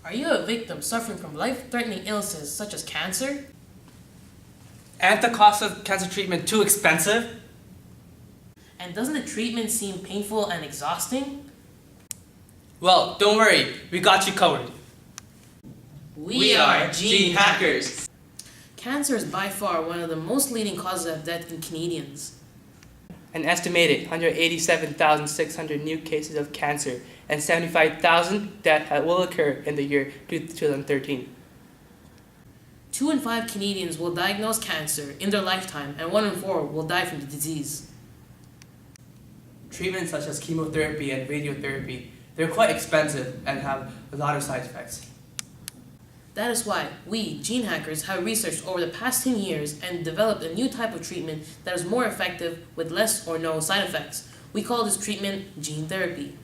Are you a victim suffering from life-threatening illnesses such as cancer? And the cost of cancer treatment too expensive? And doesn't the treatment seem painful and exhausting? Well, don't worry, we got you covered. We are gene hackers. Cancer is by far one of the most leading causes of death in Canadians. An estimated 187,600 new cases of cancer and 75,000 that will occur in the year 2013. 2 in 5 Canadians will diagnose cancer in their lifetime, and 1 in 4 will die from the disease. Treatments such as chemotherapy and radiotherapy, they're quite expensive and have a lot of side effects. That is why we, gene hackers, have researched over the past 10 years and developed a new type of treatment that is more effective with less or no side effects. We call this treatment gene therapy.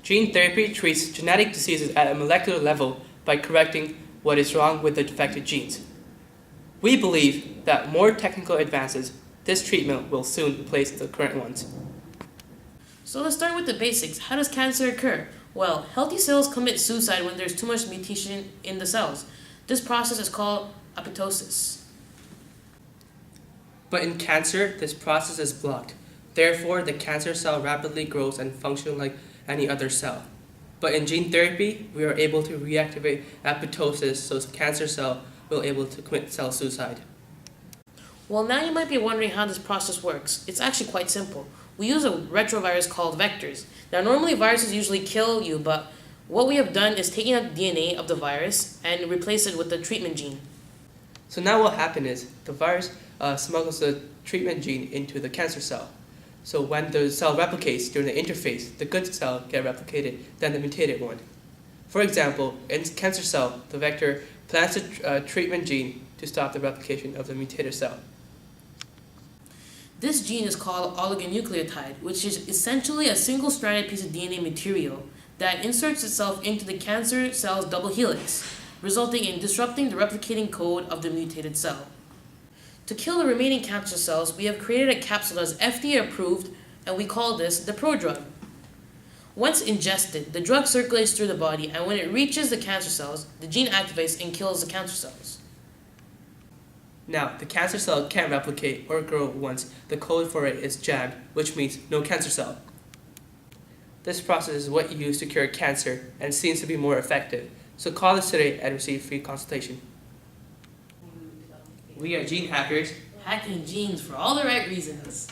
Gene therapy treats genetic diseases at a molecular level by correcting what is wrong with the defective genes. We believe that more technical advances, this treatment will soon replace the current ones. So let's start with the basics. How does cancer occur? Well, healthy cells commit suicide when there's too much mutation in the cells. This process is called apoptosis. But in cancer, this process is blocked. Therefore, the cancer cell rapidly grows and functions like any other cell. But in gene therapy, we are able to reactivate apoptosis so the cancer cell will be able to commit cell suicide. Well, now you might be wondering how this process works. It's actually quite simple. We use a retrovirus called vectors. Now, normally viruses usually kill you, but what we have done is taken out the DNA of the virus and replace it with the treatment gene. So now what happens is the virus smuggles the treatment gene into the cancer cell. So when the cell replicates during the interphase, the good cell gets replicated, then the mutated one. For example, in cancer cell, the vector plants a treatment gene to stop the replication of the mutated cell. This gene is called oligonucleotide, which is essentially a single-stranded piece of DNA material that inserts itself into the cancer cell's double helix, resulting in disrupting the replicating code of the mutated cell. To kill the remaining cancer cells, we have created a capsule that is FDA approved, and we call this the prodrug. Once ingested, the drug circulates through the body, and when it reaches the cancer cells, the gene activates and kills the cancer cells. Now, the cancer cell can't replicate or grow once the code for it is jammed, which means no cancer cell. This process is what you use to cure cancer and seems to be more effective. So call us today and receive free consultation. We are gene hackers, Hacking genes for all the right reasons.